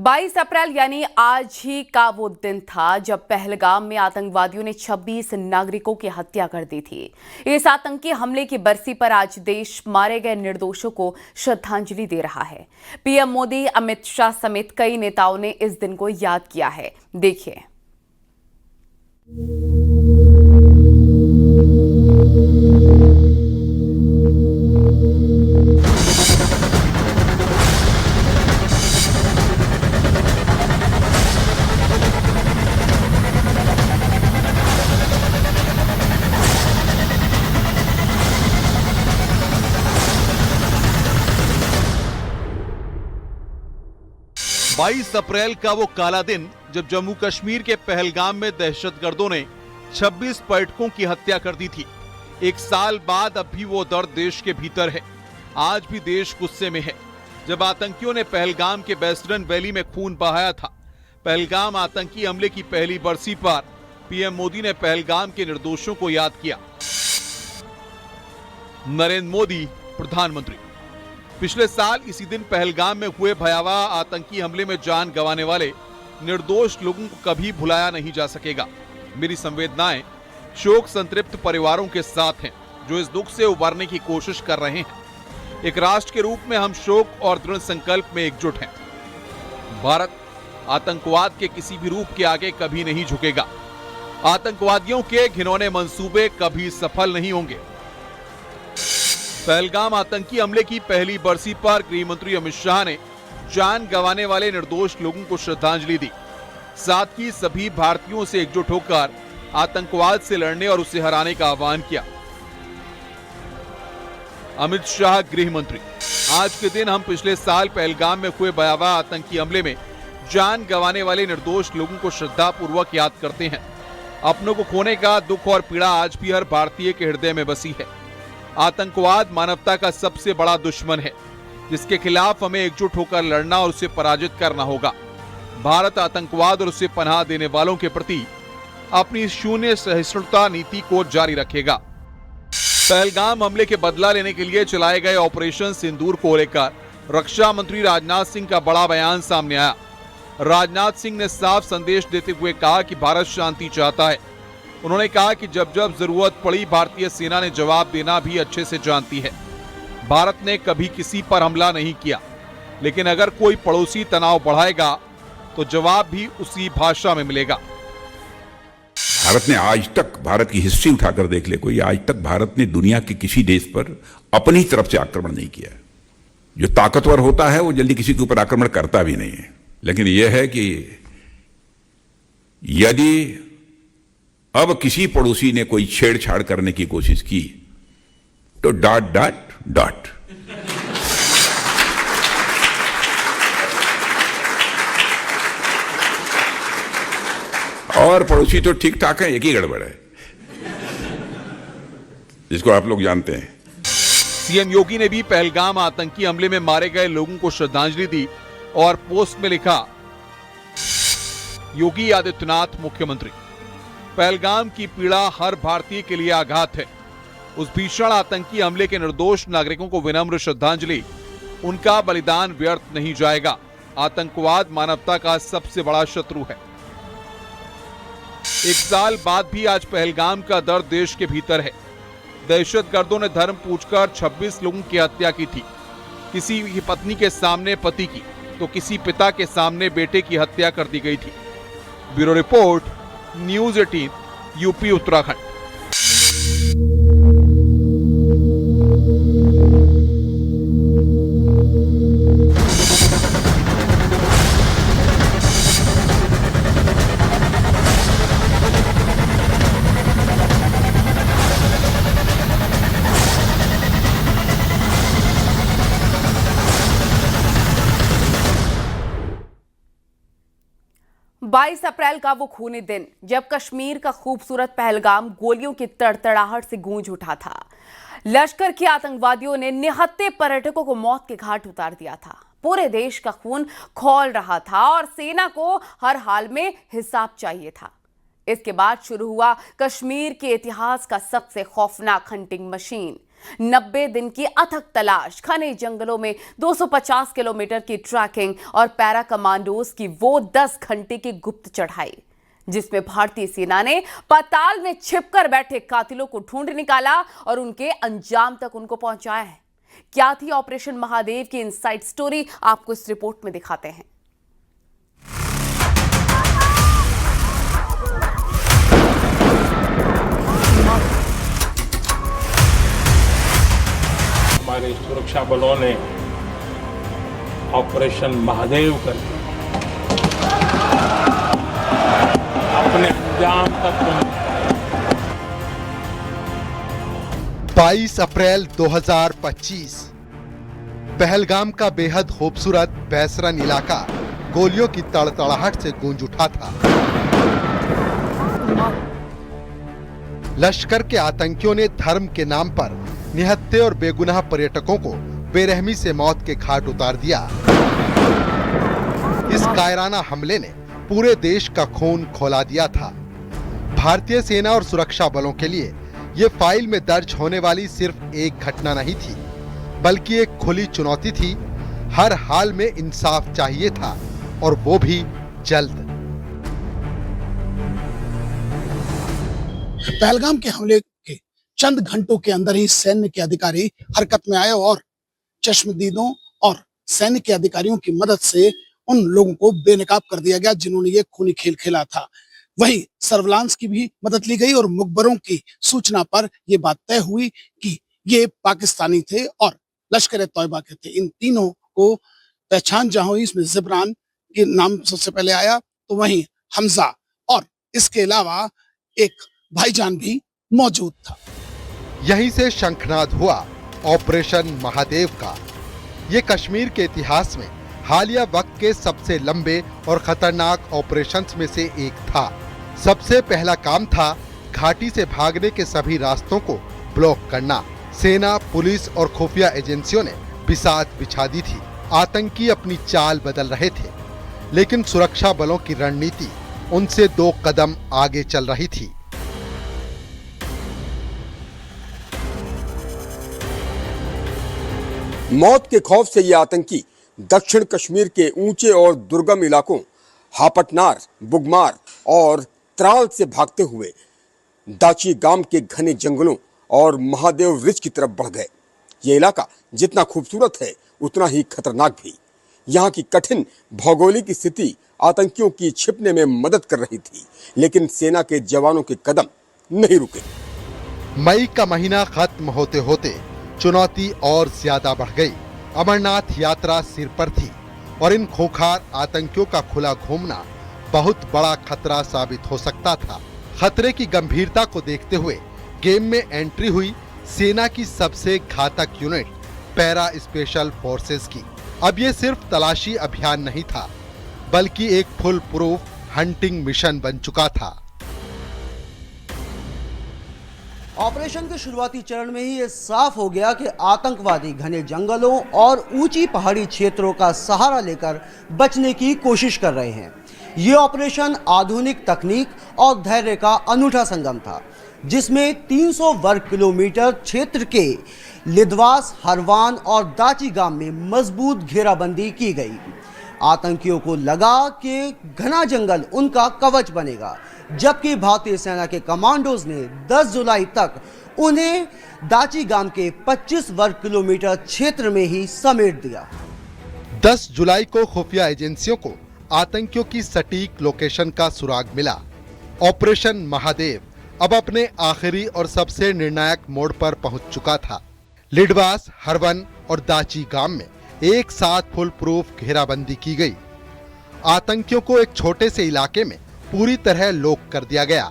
22 अप्रैल यानी आज ही का वो दिन था जब पहलगाम में आतंकवादियों ने 26 नागरिकों की हत्या कर दी थी। इस आतंकी हमले की बरसी पर आज देश मारे गए निर्दोषों को श्रद्धांजलि दे रहा है। पीएम मोदी, अमित शाह समेत कई नेताओं ने इस दिन को याद किया है। देखिए। बाईस अप्रैल का वो काला दिन जब जम्मू कश्मीर के पहलगाम में दहशतगर्दों ने 26 पर्यटकों की हत्या कर दी थी। एक साल बाद अब भी वो दर्द देश के भीतर है। आज भी देश गुस्से में है। जब आतंकियों ने पहलगाम के वेस्टर्न वैली में खून बहाया था, पहलगाम आतंकी हमले की पहली बरसी पर पीएम मोदी ने पहलगाम के निर्दोषों को याद किया। नरेंद्र मोदी प्रधानमंत्री। पिछले साल इसी दिन पहलगाम में हुए भयावह आतंकी हमले में जान गंवाने वाले निर्दोष लोगों को कभी भुलाया नहीं जा सकेगा। मेरी संवेदनाएं शोक संतृप्त परिवारों के साथ हैं जो इस दुख से उबरने की कोशिश कर रहे हैं। एक राष्ट्र के रूप में हम शोक और दृढ़ संकल्प में एकजुट हैं। भारत आतंकवाद के किसी भी रूप के आगे कभी नहीं झुकेगा। आतंकवादियों के घिनौने मंसूबे कभी सफल नहीं होंगे। पहलगाम आतंकी हमले की पहली बरसी पर गृह मंत्री अमित शाह ने जान गंवाने वाले निर्दोष लोगों को श्रद्धांजलि दी। साथ ही सभी भारतीयों से एकजुट होकर आतंकवाद से लड़ने और उसे हराने का आह्वान किया। अमित शाह गृह मंत्री। आज के दिन हम पिछले साल पहलगाम में हुए भयावह आतंकी हमले में जान गंवाने वाले निर्दोष लोगों को श्रद्धापूर्वक याद करते हैं। अपनों को खोने का दुख और पीड़ा आज भी हर भारतीय के हृदय में बसी है। आतंकवाद मानवता का सबसे बड़ा दुश्मन है जिसके खिलाफ हमें एकजुट होकर लड़ना और उसे पराजित करना होगा। भारत आतंकवाद और उसे पनाह देने वालों के प्रति अपनी शून्य सहिष्णुता नीति को जारी रखेगा। पहलगाम हमले के बदला लेने के लिए चलाए गए ऑपरेशन सिंदूर को लेकर रक्षा मंत्री राजनाथ सिंह का बड़ा बयान सामने आया। राजनाथ सिंह ने साफ संदेश देते हुए कहा कि भारत शांति चाहता है। उन्होंने कहा कि जब जब जरूरत पड़ी भारतीय सेना ने जवाब देना भी अच्छे से जानती है। भारत ने कभी किसी पर हमला नहीं किया, लेकिन अगर कोई पड़ोसी तनाव बढ़ाएगा तो जवाब भी उसी भाषा में मिलेगा। भारत ने आज तक, भारत की हिस्ट्री उठाकर देख ले कोई, आज तक भारत ने दुनिया के किसी देश पर अपनी तरफ से आक्रमण नहीं किया। जो ताकतवर होता है वो जल्दी किसी के ऊपर आक्रमण करता भी नहीं है। लेकिन यह है कि यदि अब किसी पड़ोसी ने कोई छेड़छाड़ करने की कोशिश की तो डॉट डॉट डॉट। और पड़ोसी तो ठीक ठाक है, एक ही गड़बड़ है जिसको आप लोग जानते हैं। सीएम योगी ने भी पहलगाम आतंकी हमले में मारे गए लोगों को श्रद्धांजलि दी और पोस्ट में लिखा, योगी आदित्यनाथ मुख्यमंत्री। पहलगाम की पीड़ा हर भारतीय के लिए आघात है। उस भीषण आतंकी हमले के निर्दोष नागरिकों को विनम्र श्रद्धांजलि। उनका बलिदान व्यर्थ नहीं जाएगा। आतंकवाद मानवता का सबसे बड़ा शत्रु है। एक साल बाद भी आज पहलगाम का दर्द देश के भीतर है। दहशतगर्दों ने धर्म पूछकर 26 लोगों की हत्या की थी। किसी की पत्नी के सामने पति की तो किसी पिता के सामने बेटे की हत्या कर दी गई थी। Bureau report, news 18, UP Uttarakhand. बाईस अप्रैल का वो खूनी दिन जब कश्मीर का खूबसूरत पहलगाम गोलियों की तड़तड़ाहट से गूंज उठा था। लश्कर के आतंकवादियों ने निहत्थे पर्यटकों को मौत के घाट उतार दिया था। पूरे देश का खून खौल रहा था और सेना को हर हाल में हिसाब चाहिए था। इसके बाद शुरू हुआ कश्मीर के इतिहास का सबसे खौफनाक हंटिंग मशीन। 90 दिन की अथक तलाश, घने जंगलों में 250 किलोमीटर की ट्रैकिंग और पैरा कमांडोज की वो 10 घंटे की गुप्त चढ़ाई, जिसमें भारतीय सेना ने पाताल में छिपकर बैठे कातिलों को ढूंढ निकाला और उनके अंजाम तक उनको पहुंचाया है। क्या थी ऑपरेशन महादेव की इनसाइड स्टोरी, आपको इस रिपोर्ट में दिखाते हैं। हमारे सुरक्षा बलों ने ऑपरेशन महादेव करके अपने अंजाम तक पहुंचे। 22 अप्रैल 2025 पहलगाम का बेहद खूबसूरत बैसरन इलाका गोलियों की तड़तड़ाहट से गूंज उठा था। लश्कर के आतंकियों ने धर्म के नाम पर निहत्थे और बेगुनाह पर्यटकों को बेरहमी से मौत के घाट उतार दिया। इस कायराना हमले ने पूरे देश का खून खौला दिया था। भारतीय सेना और सुरक्षा बलों के लिए ये फाइल में दर्ज होने वाली सिर्फ एक घटना नहीं थी, बल्कि एक खुली चुनौती थी। हर हाल में इंसाफ चाहिए था और वो भी जल्द। पहलगाम के हमले के चंद घंटों के अंदर ही सैन्य के अधिकारी हरकत में आए और चश्मदीदों और सैन्य के अधिकारियों की मदद से उन लोगों को बेनकाब कर दिया गया जिन्होंने ये खूनी खेल खेला था। वहीं सर्विलांस की भी मदद ली गई और मुखबरों की सूचना पर यह बात तय हुई कि ये पाकिस्तानी थे और लश्कर ए तौयबा के थे। इन तीनों को पहचान जहां हुई, इसमें जिब्रान के नाम सबसे पहले आया, तो वहीं हमजा और इसके अलावा एक भाईजान भी मौजूद था। यहीं से शंखनाद हुआ ऑपरेशन महादेव का। ये कश्मीर के इतिहास में हालिया वक्त के सबसे लंबे और खतरनाक ऑपरेशंस में से एक था। सबसे पहला काम था घाटी से भागने के सभी रास्तों को ब्लॉक करना। सेना, पुलिस और खुफिया एजेंसियों ने बिसात बिछा दी थी। आतंकी अपनी चाल बदल रहे थे, लेकिन सुरक्षा बलों की रणनीति उनसे 2 कदम आगे चल रही थी। मौत के खौफ से ये आतंकी दक्षिण कश्मीर के ऊंचे और दुर्गम इलाकों हापटनार, बुगमार और त्राल से भागते हुए दाची गांव के घने जंगलों और महादेव रिज की तरफ बढ़ गए। ये इलाका जितना खूबसूरत है उतना ही खतरनाक भी। यहाँ की कठिन भौगोलिक स्थिति आतंकियों की छिपने में मदद कर रही थी, लेकिन सेना के जवानों के कदम नहीं रुके। मई का महीना खत्म होते होते चुनौती और ज्यादा बढ़ गई। अमरनाथ यात्रा सिर पर थी और इन खूंखार आतंकियों का खुला घूमना बहुत बड़ा खतरा साबित हो सकता था। खतरे की गंभीरता को देखते हुए गेम में एंट्री हुई सेना की सबसे घातक यूनिट पैरा स्पेशल फोर्सेस की। अब ये सिर्फ तलाशी अभियान नहीं था, बल्कि एक फुल प्रूफ हंटिंग मिशन बन चुका था। ऑपरेशन के शुरुआती चरण में ही ये साफ हो गया कि आतंकवादी घने जंगलों और ऊंची पहाड़ी क्षेत्रों का सहारा लेकर बचने की कोशिश कर रहे हैं। ये ऑपरेशन आधुनिक तकनीक और धैर्य का अनूठा संगम था, जिसमें 300 वर्ग किलोमीटर क्षेत्र के लिदवास, हरवान और दाची गांव में मजबूत घेराबंदी की गई। आतंकियों को लगा कि घना जंगल उनका कवच बनेगा, जबकि भारतीय सेना के कमांडोज ने 10 जुलाई तक उन्हें दाची गांव के 25 वर्ग किलोमीटर क्षेत्र में ही समेट दिया। 10 जुलाई को खुफिया एजेंसियों को आतंकियों की सटीक लोकेशन का सुराग मिला। ऑपरेशन महादेव अब अपने आखिरी और सबसे निर्णायक मोड़ पर पहुंच चुका था। लिडवास, हरवन और दाची गांव में एक साथ फुल प्रूफ घेराबंदी की गई। आतंकियों को एक छोटे से इलाके में पूरी तरह लॉक कर दिया गया।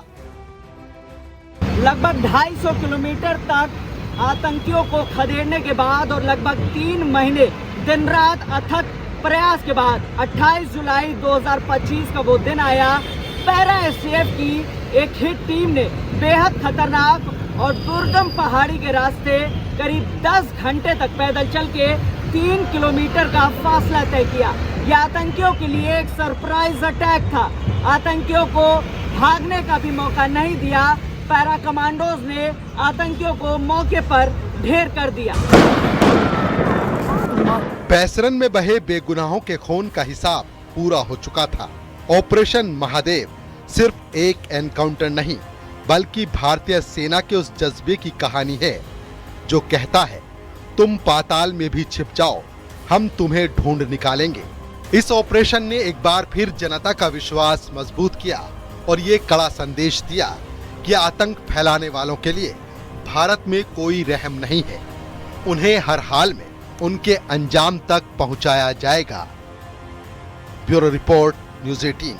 लगभग 250 किलोमीटर तक आतंकियों को खदेड़ने के बाद और लगभग 3 महीने दिन रात अथक प्रयास के बाद 28 जुलाई 2025 का वो दिन आया। पैरा एसटीएफ की एक हिट टीम ने बेहद खतरनाक और दुर्गम पहाड़ी के रास्ते करीब 10 घंटे तक पैदल चल के 3 किलोमीटर का फासला तय किया। यह आतंकियों के लिए एक सरप्राइज अटैक था। आतंकियों को भागने का भी मौका नहीं दिया। पैरा कमांडोज ने आतंकियों को मौके पर ढेर कर दिया। बैसरन में बहे बेगुनाहों के खून का हिसाब पूरा हो चुका था। ऑपरेशन महादेव सिर्फ एक एनकाउंटर नहीं, बल्कि भारतीय सेना के उस जज्बे की कहानी है जो कहता है, तुम पाताल में भी छिप जाओ, हम तुम्हें ढूंढ निकालेंगे। इस ऑपरेशन ने एक बार फिर जनता का विश्वास मजबूत किया और ये कड़ा संदेश दिया कि आतंक फैलाने वालों के लिए भारत में कोई रहम नहीं है। उन्हें हर हाल में उनके अंजाम तक पहुंचाया जाएगा। Bureau report, news 18।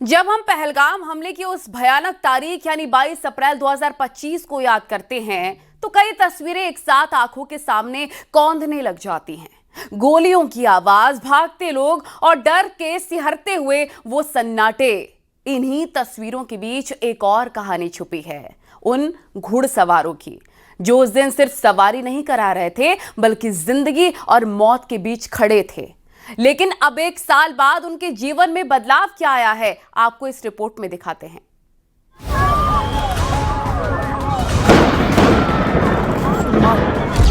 जब हम पहलगाम हमले की उस भयानक तारीख यानी 22 अप्रैल 2025 को याद करते हैं तो कई तस्वीरें एक साथ आंखों के सामने कौंधने लग जाती हैं। गोलियों की आवाज, भागते लोग और डर के सिहरते हुए वो सन्नाटे। इन्हीं तस्वीरों के बीच एक और कहानी छुपी है, उन घुड़सवारों की जो उस दिन सिर्फ सवारी नहीं करा रहे थे बल्कि जिंदगी और मौत के बीच खड़े थे। लेकिन अब एक साल बाद उनके जीवन में बदलाव क्या आया है, आपको इस रिपोर्ट में दिखाते हैं।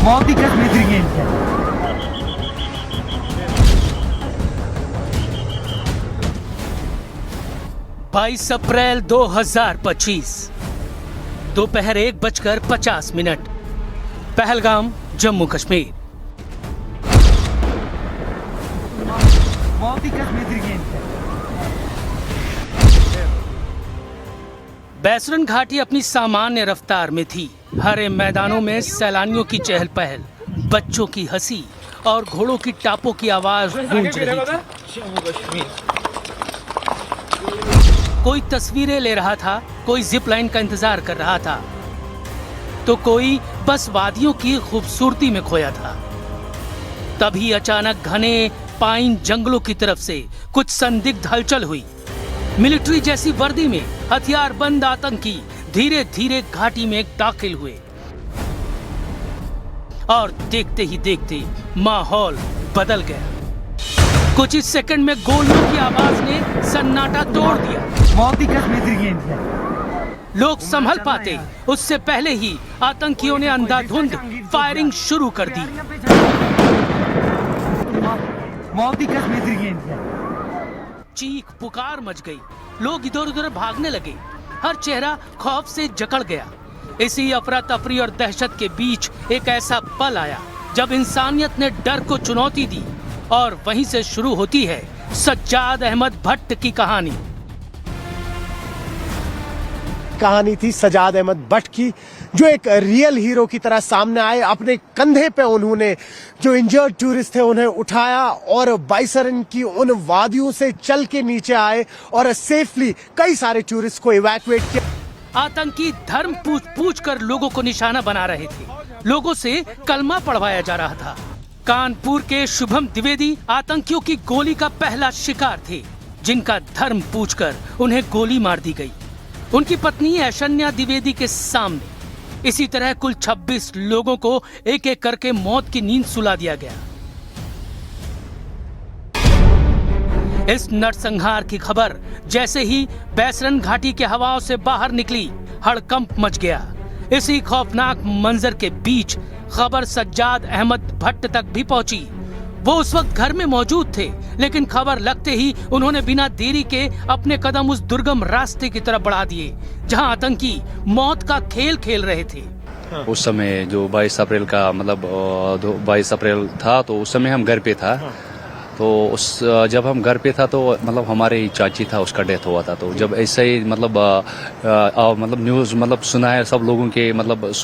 मौत की कसम है। 22 अप्रैल 2025 दोपहर 1:50 पहलगाम, जम्मू कश्मीर। बैसरन घाटी अपनी सामान्य रफ्तार में थी। हरे मैदानों में सैलानियों की चहल पहल, बच्चों की हंसी और घोड़ों की टापों की आवाज गूंज रही थी। कोई तस्वीरें ले रहा था, कोई जिप लाइन का इंतजार कर रहा था, तो कोई बस वादियों की खूबसूरती में खोया था। तभी अचानक घने पाइन जंगलों की तरफ से कुछ संदिग्ध हलचल हुई। मिलिट्री जैसी वर्दी में हथियारबंद आतंकी धीरे धीरे घाटी में दाखिल हुए और देखते ही देखते माहौल बदल गया। कुछ ही सेकंड में गोलियों की आवाज ने सन्नाटा तोड़ दिया। लोग संभल पाते उससे पहले ही आतंकियों ने अंधाधुंध फायरिंग शुरू कर दी। चीख पुकार मच गई, लोग इधर उधर भागने लगे, हर चेहरा खौफ से जकड़ गया। इसी अफरा तफरी और दहशत के बीच एक ऐसा पल आया जब इंसानियत ने डर को चुनौती दी और वहीं से शुरू होती है सज्जाद अहमद भट्ट की कहानी। कहानी थी सज्जाद अहमद भट्ट की, जो एक रियल हीरो की तरह सामने आए। अपने कंधे पे उन्होंने जो इंजर्ड टूरिस्ट थे उन्हें उठाया और बैसरन की उन वादियों से चल के नीचे आए और सेफली कई सारे टूरिस्ट को इवैक्यूएट किया। आतंकी धर्म पूछ कर लोगों को निशाना बना रहे थे, लोगों से कलमा पढ़वाया जा रहा था। कानपुर के शुभम द्विवेदी आतंकियों की गोली का पहला शिकार थे, जिनका धर्म पूछकर उन्हें गोली मार दी गई। उनकी पत्नी ऐशन्या द्विवेदी के सामने इसी तरह कुल 26 लोगों को एक एक करके मौत की नींद सुला दिया गया। इस नरसंहार की खबर जैसे ही बैसरन घाटी के हवाओं से बाहर निकली, हड़कंप मच गया। इसी खौफनाक मंजर के बीच खबर सज्जाद अहमद भट्ट तक भी पहुंची। वो उस वक्त घर में मौजूद थे, लेकिन खबर लगते ही उन्होंने बिना देरी के अपने कदम उस दुर्गम रास्ते की तरफ बढ़ा दिए जहां आतंकी मौत का खेल खेल रहे थे। उस समय जो 22 अप्रैल का 22 अप्रैल था, तो उस समय हम घर पे था। तो जब हम घर पे था तो हमारे चाची था, उसका डेथ हुआ था। तो जब ऐसा ही न्यूज़ सुना है सब लोगों के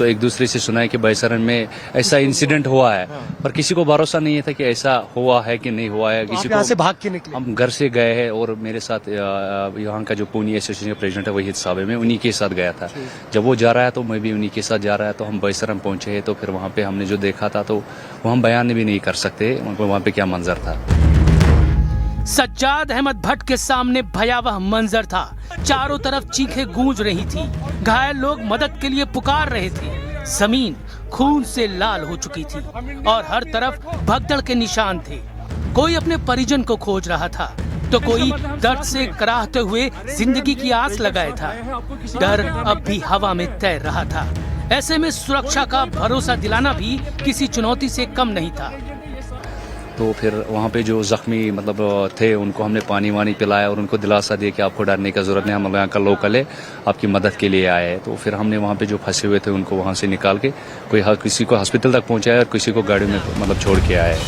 एक दूसरे से सुना है कि बैसरन में ऐसा इंसिडेंट हुआ है, पर किसी को भरोसा नहीं है था कि ऐसा हुआ है कि नहीं हुआ है। किसी को से भाग के निकले, हम घर से गए हैं और मेरे साथ यहाँ का जो पूनी एसोसिएशन का प्रेसिडेंट है वही साहब है, मैं उन्हीं के साथ गया था। जब वो जा रहा है तो मैं भी उन्हीं के साथ जा रहा है। तो हम बैसरन पहुंचे, तो फिर वहाँ पे हमने जो देखा था तो वो हम बयान भी नहीं कर सकते वहाँ पे क्या मंजर था। सज्जाद अहमद भट्ट के सामने भयावह मंजर था। चारों तरफ चीखें गूंज रही थी, घायल लोग मदद के लिए पुकार रहे थे। जमीन खून से लाल हो चुकी थी और हर तरफ भगदड़ के निशान थे। कोई अपने परिजन को खोज रहा था, तो कोई दर्द से कराहते हुए जिंदगी की आस लगाए था। डर अब भी हवा में तैर रहा था। ऐसे में सुरक्षा का भरोसा दिलाना भी किसी चुनौती से कम नहीं था। तो फिर वहाँ पे जो जख्मी मतलब थे उनको हमने पानी वानी पिलाया और उनको दिलासा दिया कि आपको डरने का जरूरत नहीं, हम यहाँ का लोकल है, आपकी मदद के लिए आए हैं। तो फिर हमने वहाँ पे जो फंसे हुए थे उनको वहाँ से निकाल के किसी को हॉस्पिटल तक पहुँचाया और किसी को गाड़ी में मतलब छोड़ के आए।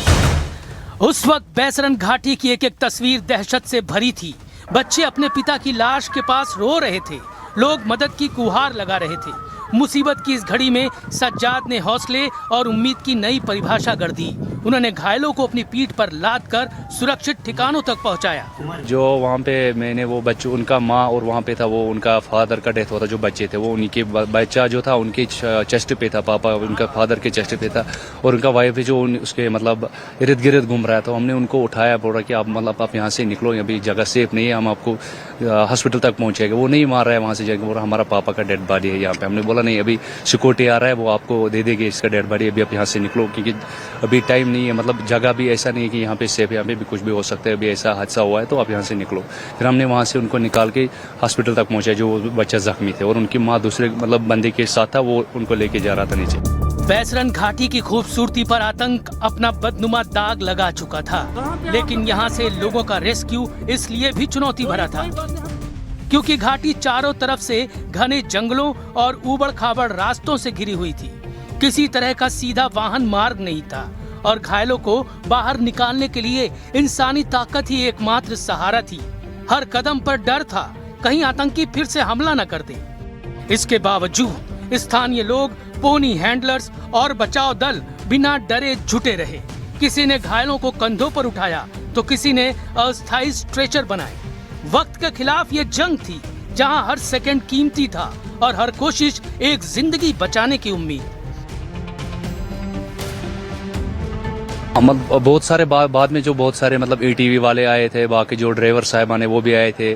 उस वक्त बैसरन घाटी की एक एक तस्वीर दहशत से भरी थी। बच्चे अपने पिता की लाश के पास रो रहे थे, लोग मदद की गुहार लगा रहे थे। मुसीबत की इस घड़ी में सज्जाद ने हौसले और उम्मीद की नई परिभाषा गढ़ दी। उन्होंने घायलों को अपनी पीठ पर लाद कर सुरक्षित ठिकानों तक पहुंचाया। जो वहाँ पे मैंने वो बच्चों, उनका माँ और वहाँ पे था वो उनका फादर का डेथ हुआ था, जो बच्चे थे वो उनके बच्चा जो था उनके चेस्ट पे था, पापा उनका फादर के चेस्ट पे था और उनका वाइफ जो उसके मतलब इर्द गिर्द घूम रहा था। तो हमने उनको उठाया, बोला कि आप मतलब आप यहाँ से निकलो, अभी जगह सेफ नहीं है, हम आपको हॉस्पिटल तक पहुँचेंगे। वो नहीं मार रहा है वहाँ से जाकर, हमारा पापा का डेड बॉडी है यहाँ पे। हमने बोला नहीं, अभी सिक्योरिटी आ रहा है, वो आपको दे देगी इसका डेड बॉडी, अभी आप यहाँ से निकलो क्योंकि अभी टाइम नहीं है, मतलब जगह भी ऐसा नहीं है कि यहाँ पे सेफ है, यहाँ पे भी कुछ भी हो सकता है, अभी ऐसा हादसा हुआ है तो आप यहाँ से निकलो। फिर हमने वहाँ से उनको निकाल के हॉस्पिटल तक पहुँचाया, जो बच्चा जख्मी थे और उनकी माँ दूसरे मतलब बंदे के साथ था, वो उनको लेके जा रहा था नीचे। बैसरन घाटी की खूबसूरती पर आतंक अपना बदनुमा दाग लगा चुका था, लेकिन यहाँ से लोगों का रेस्क्यू इसलिए भी चुनौती भरा था क्योंकि घाटी चारों तरफ से घने जंगलों और ऊबड़ खाबड़ रास्तों से घिरी हुई थी। किसी तरह का सीधा वाहन मार्ग नहीं था और घायलों को बाहर निकालने के लिए इंसानी ताकत ही एकमात्र सहारा थी। हर कदम पर डर था, कहीं आतंकी फिर से हमला न कर दे। इसके बावजूद स्थानीय लोग, पोनी हैंडलर्स और बचाव दल बिना डरे जुटे रहे। किसी ने घायलों को कंधों पर उठाया तो किसी ने अस्थायी स्ट्रेचर बनाए। वक्त के खिलाफ ये जंग थी जहां हर सेकंड कीमती था और हर कोशिश एक जिंदगी बचाने की उम्मीद। बहुत सारे बाद में जो बहुत सारे मतलब ATV वाले आए थे, बाकी जो ड्राइवर साहबान है वो भी आए थे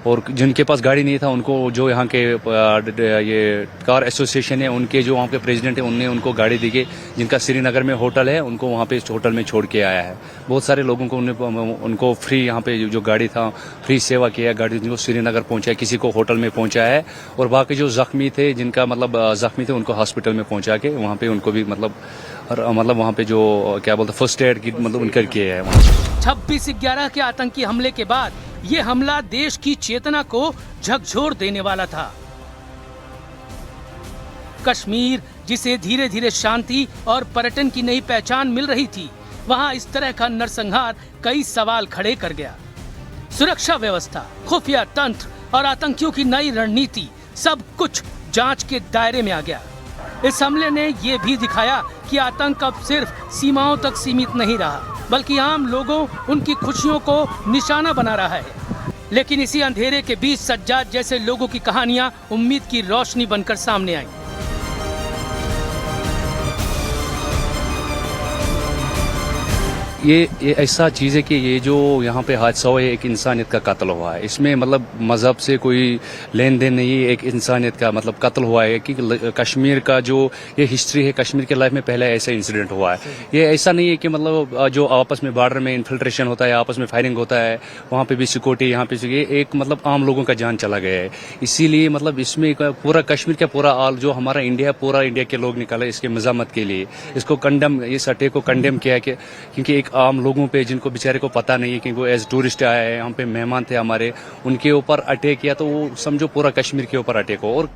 और जिनके पास गाड़ी नहीं था उनको जो यहाँ के ये कार एसोसिएशन है उनके जो वहाँ के प्रेसिडेंट है उनने उनको गाड़ी दी, जिनका श्रीनगर में होटल है उनको वहाँ पे होटल में छोड़ के आया है। बहुत सारे लोगों को उनको फ्री यहाँ पे जो गाड़ी था फ्री सेवा किया, गाड़ी जिनको श्रीनगर पहुँचाया, किसी को होटल में पहुँचाया है और बाकी जो जख्मी थे जिनका मतलब जख्मी थे उनको हॉस्पिटल में पहुँचा के वहाँ पे उनको भी मतलब वहाँ पे जो क्या बोलते फर्स्ट एड की मतलब उनका किया है वहाँ। 26/11 के आतंकी हमले के बाद ये हमला देश की चेतना को झकझोर देने वाला था। कश्मीर जिसे धीरे धीरे शांति और पर्यटन की नई पहचान मिल रही थी, वहां इस तरह का नरसंहार कई सवाल खड़े कर गया। सुरक्षा व्यवस्था, खुफिया तंत्र और आतंकियों की नई रणनीति, सब कुछ जांच के दायरे में आ गया। इस हमले ने ये भी दिखाया कि आतंक अब सिर्फ सीमाओं तक सीमित नहीं रहा, बल्कि आम लोगों, उनकी खुशियों को निशाना बना रहा है। लेकिन इसी अंधेरे के बीच सज्जाद जैसे लोगों की कहानियां उम्मीद की रोशनी बनकर सामने आई। ये ऐसा चीज़ है कि ये जो यहाँ पे हादसा हुआ है एक इंसानियत का कत्ल हुआ है। इसमें मतलब मज़हब से कोई लेन देन नहीं है, एक इंसानियत का मतलब कत्ल हुआ है कि कश्मीर का जो ये हिस्ट्री है, कश्मीर के लाइफ में पहले ऐसा इंसिडेंट हुआ है। ये ऐसा नहीं है कि मतलब जो आपस में बॉर्डर में इन्फिल्ट्रेशन होता है, आपस में फायरिंग होता है, वहाँ पे भी सिक्योरिटी, यहाँ पे ये एक मतलब आम लोगों का जान चला गया है। इसीलिए मतलब इसमें पूरा कश्मीर का पूरा जो हमारा इंडिया, पूरा इंडिया के लोग निकाले इसके मज़ामत के लिए, इसको कंडेम, इस अटैक को कंडेम किया कि क्योंकि एक आम लोगों पे जिनको बेचारे को पता नहीं है कि वो एज टूरिस्ट आए हैं, यहाँ पे मेहमान थे हमारे, उनके ऊपर अटैक किया तो वो समझो पूरा कश्मीर के ऊपर अटैक हो। और